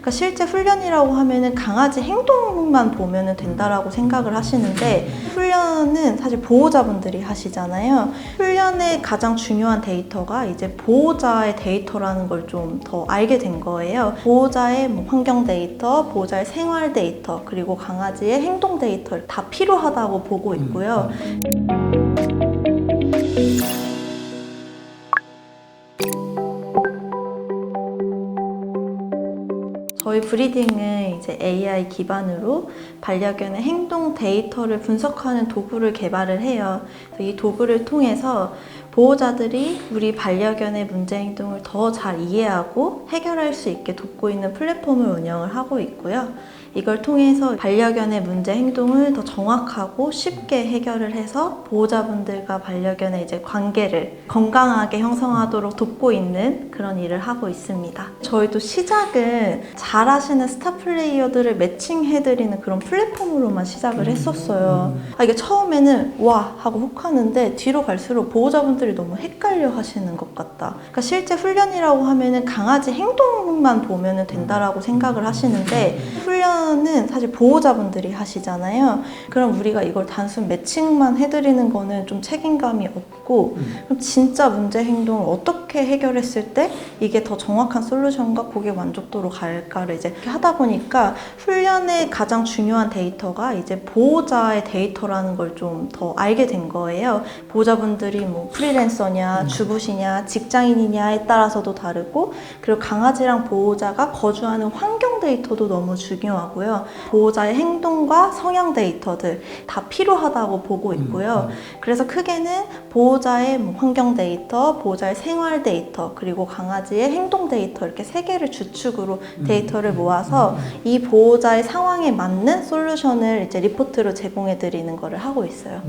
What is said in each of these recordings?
그러니까 실제 훈련이라고 하면은 강아지 행동만 보면은 된다라고 생각을 하시는데, 훈련은 사실 보호자분들이 하시잖아요. 훈련의 가장 중요한 데이터가 이제 보호자의 데이터라는 걸 좀 더 알게 된 거예요. 보호자의 환경 데이터, 보호자의 생활 데이터, 그리고 강아지의 행동 데이터를 다 필요하다고 보고 있고요. 저희 브리딩은 이제 AI 기반으로 반려견의 행동 데이터를 분석하는 도구를 개발을 해요. 이 도구를 통해서 보호자들이 우리 반려견의 문제 행동을 더 잘 이해하고 해결할 수 있게 돕고 있는 플랫폼을 운영을 하고 있고요. 이걸 통해서 반려견의 문제 행동을 더 정확하고 쉽게 해결을 해서 보호자분들과 반려견의 이제 관계를 건강하게 형성하도록 돕고 있는 그런 일을 하고 있습니다. 저희도 시작은 잘하시는 스타 플레이어들을 매칭해드리는 그런 플랫폼으로만 시작을 했었어요. 이게 처음에는 와 하고 혹하는데 뒤로 갈수록 보호자분들이 너무 헷갈려 하시는 것 같다. 그러니까 실제 훈련이라고 하면은 강아지 행동만 보면은 된다라고 생각을 하시는데, 훈련은 사실 보호자분들이 하시잖아요. 그럼 우리가 이걸 단순 매칭만 해드리는 거는 좀 책임감이 없고, 그럼 진짜 문제 행동을 어떻게 해결했을 때 이게 더 정확한 솔루션과 고객 만족도로 갈까를 이제 하다 보니까 훈련의 가장 중요한 데이터가 이제 보호자의 데이터라는 걸 좀 더 알게 된 거예요. 보호자분들이 뭐 프리랜서냐, 주부시냐, 직장인이냐에 따라서도 다르고, 그리고 강아지랑 보호자가 거주하는 환경 데이터도 너무 중요하고요. 보호자의 행동과 성향 데이터들 다 필요하다고 보고 있고요. 그래서 크게는 보호자의 환경 데이터, 보호자의 생활 데이터, 그리고 강아지의 행동 데이터, 이렇게 세 개를 주축으로 데이터를 모아서 이 보호자의 상황에 맞는 솔루션을 이제 리포트로 제공해 드리는 거를 하고 있어요.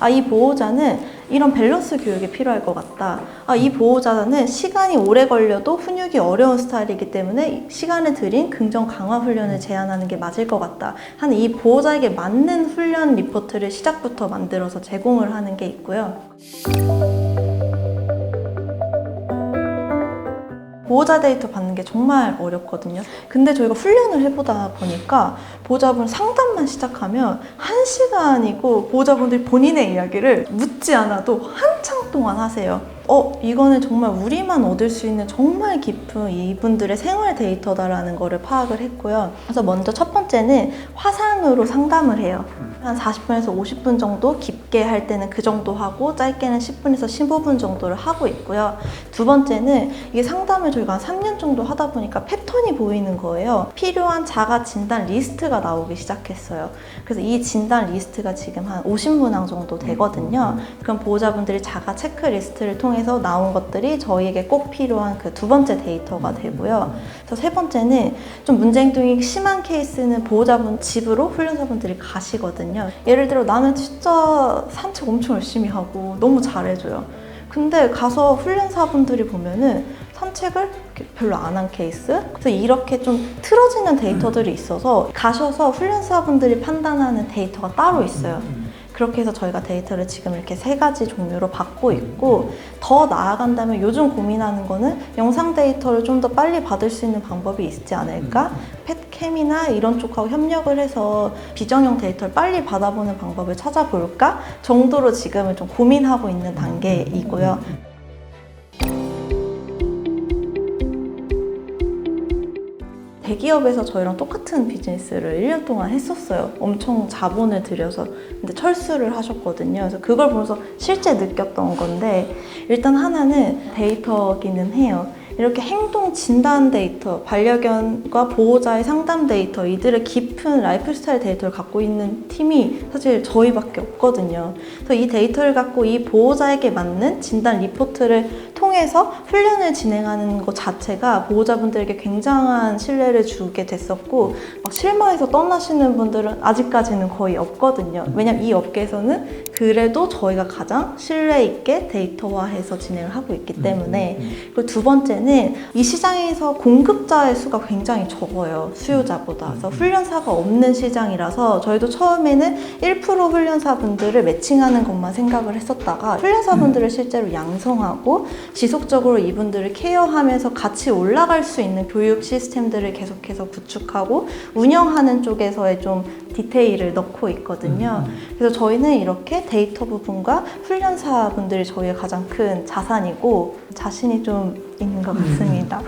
이 보호자는 이런 밸런스 교육이 필요할 것 같다. 이 보호자는 시간이 오래 걸려도 훈육이 어려운 스타일이기 때문에 시간을 들인 긍정 강화 훈련을 제안하는 게 맞을 것 같다 하는 이 보호자에게 맞는 훈련 리포트를 시작부터 만들어서 제공을 하는 게 있고요. 보호자 데이터 받는 게 정말 어렵거든요. 근데 저희가 훈련을 해보다 보니까 보호자분 상담만 시작하면 1시간이고 보호자분들이 본인의 이야기를 묻지 않아도 한창 동안 하세요. 이거는 정말 우리만 얻을 수 있는 정말 깊은 이분들의 생활 데이터다라는 거를 파악을 했고요. 그래서 먼저 첫 번째는 화상으로 상담을 해요. 한 40분에서 50분 정도, 깊게 할 때는 그 정도 하고 짧게는 10분에서 15분 정도를 하고 있고요. 두 번째는 이게 상담을 저희가 한 3년 정도 하다 보니까 패턴이 보이는 거예요. 필요한 자가 진단 리스트가 나오기 시작했어요. 그래서 이 진단 리스트가 지금 한 50문항 정도 되거든요. 그럼 보호자분들이 자가 체크리스트를 통해서 나온 것들이 저희에게 꼭 필요한 그 두 번째 데이터가 되고요. 그래서 세 번째는 좀 문제 행동이 심한 케이스는 보호자분 집으로 훈련사분들이 가시거든요. 예를 들어 나는 진짜 산책 엄청 열심히 하고 너무 잘해줘요. 근데 가서 훈련사분들이 보면은 산책을 별로 안 한 케이스? 그래서 이렇게 좀 틀어지는 데이터들이 있어서 가셔서 훈련사분들이 판단하는 데이터가 따로 있어요. 그렇게 해서 저희가 데이터를 지금 이렇게 3가지 종류로 받고 있고, 더 나아간다면 요즘 고민하는 거는 영상 데이터를 좀 더 빨리 받을 수 있는 방법이 있지 않을까? 펫캠이나 이런 쪽하고 협력을 해서 비정형 데이터를 빨리 받아보는 방법을 찾아볼까? 정도로 지금은 좀 고민하고 있는 단계이고요. 대기업에서 저희랑 똑같은 비즈니스를 1년 동안 했었어요. 엄청 자본을 들여서. 근데 철수를 하셨거든요. 그래서 그걸 보면서 실제 느꼈던 건데, 일단 하나는 데이터기는 해요. 이렇게 행동 진단 데이터, 반려견과 보호자의 상담 데이터, 이들의 깊은 라이프 스타일 데이터를 갖고 있는 팀이 사실 저희밖에 없거든요. 그래서 이 데이터를 갖고 이 보호자에게 맞는 진단 리포트를 통해서 훈련을 진행하는 것 자체가 보호자분들에게 굉장한 신뢰를 주게 됐었고, 막 실망해서 떠나시는 분들은 아직까지는 거의 없거든요. 왜냐면 이 업계에서는 그래도 저희가 가장 신뢰 있게 데이터화해서 진행을 하고 있기 때문에. 그리고 두 번째는 이 시장에서 공급자의 수가 굉장히 적어요, 수요자보다. 그래서 훈련사가 없는 시장이라서 저희도 처음에는 1% 훈련사분들을 매칭하는 것만 생각을 했었다가 훈련사분들을 실제로 양성하고 지속적으로 이분들을 케어하면서 같이 올라갈 수 있는 교육 시스템들을 계속해서 구축하고 운영하는 쪽에서의 좀 디테일을 넣고 있거든요. 그래서 저희는 이렇게 데이터 부분과 훈련사 분들이 저희의 가장 큰 자산이고 자신이 좀 있는 것 같습니다.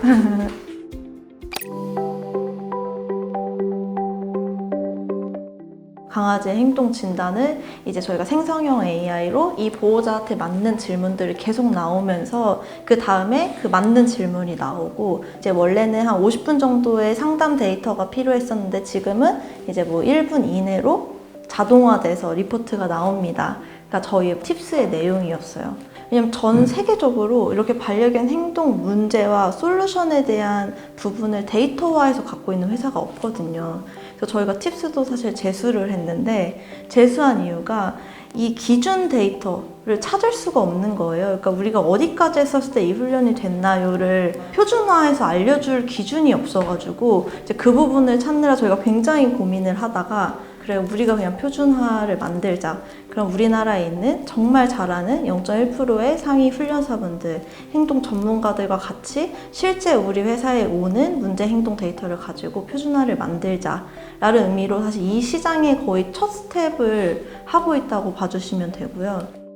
강아지의 행동 진단을 이제 저희가 생성형 AI로 이 보호자한테 맞는 질문들을 계속 나오면서 그 다음에 그 맞는 질문이 나오고 이제 원래는 한 50분 정도의 상담 데이터가 필요했었는데 지금은 이제 뭐 1분 이내로 자동화돼서 리포트가 나옵니다. 그러니까 저희의 팁스의 내용이었어요. 왜냐면 전 세계적으로 이렇게 반려견 행동 문제와 솔루션에 대한 부분을 데이터화해서 갖고 있는 회사가 없거든요. 그래서 저희가 팁스도 사실 제수를 했는데 제수한 이유가 이 기준 데이터를 찾을 수가 없는 거예요. 그러니까 우리가 어디까지 했었을 때 이 훈련이 됐나요를 표준화해서 알려줄 기준이 없어가지고 이제 그 부분을 찾느라 저희가 굉장히 고민을 하다가 그래 우리가 그냥 표준화를 만들자. 그럼 우리나라에 있는 정말 잘하는 0.1%의 상위 훈련사분들, 행동 전문가들과 같이 실제 우리 회사에 오는 문제 행동 데이터를 가지고 표준화를 만들자라는 의미로 사실 이 시장의 거의 첫 스텝을 하고 있다고 봐주시면 되고요.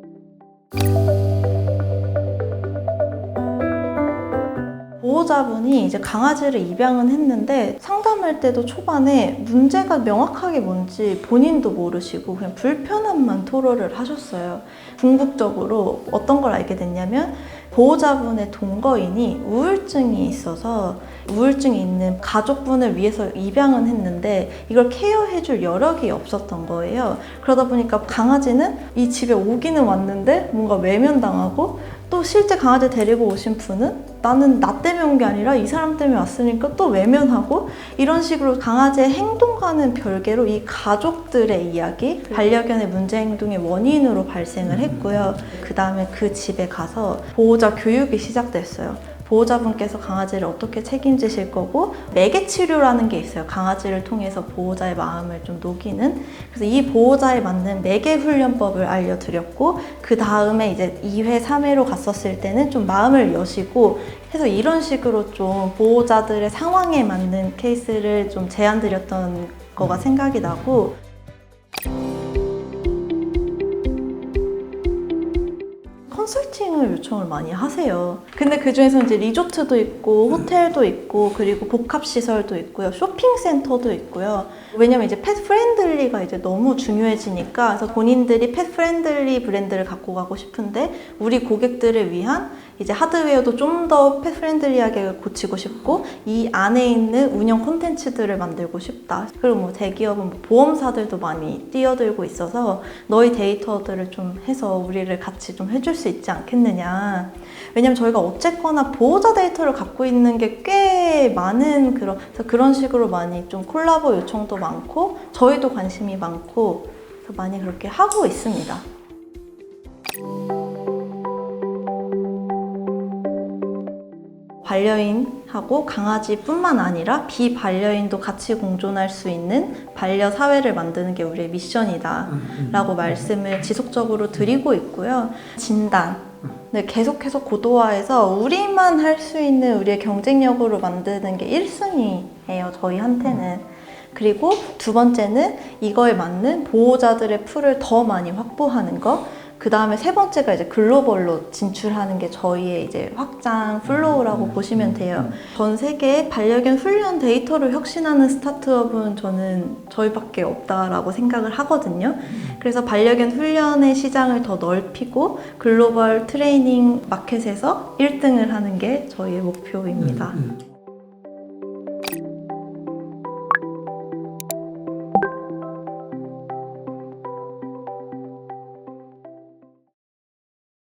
보호자분이 이제 강아지를 입양은 했는데 상담할 때도 초반에 문제가 명확하게 뭔지 본인도 모르시고 그냥 불편함만 토로를 하셨어요. 궁극적으로 어떤 걸 알게 됐냐면 보호자분의 동거인이 우울증이 있어서 우울증이 있는 가족분을 위해서 입양은 했는데 이걸 케어해줄 여력이 없었던 거예요. 그러다 보니까 강아지는 이 집에 오기는 왔는데 뭔가 외면당하고 또 실제 강아지 데리고 오신 분은 나는 나 때문에 온 게 아니라 이 사람 때문에 왔으니까 또 외면하고 이런 식으로 강아지의 행동과는 별개로 이 가족들의 이야기, 반려견의 문제 행동의 원인으로 발생을 했고요. 그 다음에 그 집에 가서 보호자 교육이 시작됐어요. 보호자분께서 강아지를 어떻게 책임지실 거고 매개 치료라는 게 있어요. 강아지를 통해서 보호자의 마음을 좀 녹이는. 그래서 이 보호자에 맞는 매개 훈련법을 알려드렸고 그 다음에 이제 2회, 3회로 갔었을 때는 좀 마음을 여시고 해서 이런 식으로 좀 보호자들의 상황에 맞는 케이스를 좀 제안드렸던 거가 생각이 나고 컨설팅을 요청을 많이 하세요. 근데 그 중에서 이제 리조트도 있고 호텔도 있고 그리고 복합시설도 있고요. 쇼핑센터도 있고요. 왜냐면 이제 펫 프렌들리가 이제 너무 중요해지니까 그래서 본인들이 펫 프렌들리 브랜드를 갖고 가고 싶은데 우리 고객들을 위한 이제 하드웨어도 좀 더 펫 프렌들리하게 고치고 싶고 이 안에 있는 운영 콘텐츠들을 만들고 싶다. 그리고 뭐 대기업은 뭐 보험사들도 많이 뛰어들고 있어서 너희 데이터들을 좀 해서 우리를 같이 좀 해줄 수 있지 않겠느냐. 왜냐면 저희가 어쨌거나 보호자 데이터를 갖고 있는 게 꽤 많은 그런 식으로 많이 좀 콜라보 요청도 많고 저희도 관심이 많고 많이 그렇게 하고 있습니다. 반려인하고 강아지뿐만 아니라 비반려인도 같이 공존할 수 있는 반려사회를 만드는 게 우리의 미션이다 라고 말씀을 지속적으로 드리고 있고요. 진단 계속해서 고도화해서 우리만 할 수 있는 우리의 경쟁력으로 만드는 게 1순위예요. 저희한테는. 그리고 두 번째는 이거에 맞는 보호자들의 풀을 더 많이 확보하는 거. 그 다음에 세 번째가 이제 글로벌로 진출하는 게 저희의 이제 확장 플로우라고 보시면 돼요. 전 세계의 반려견 훈련 데이터를 혁신하는 스타트업은 저는 저희밖에 없다라고 생각을 하거든요. 그래서 반려견 훈련의 시장을 더 넓히고 글로벌 트레이닝 마켓에서 1등을 하는 게 저희의 목표입니다.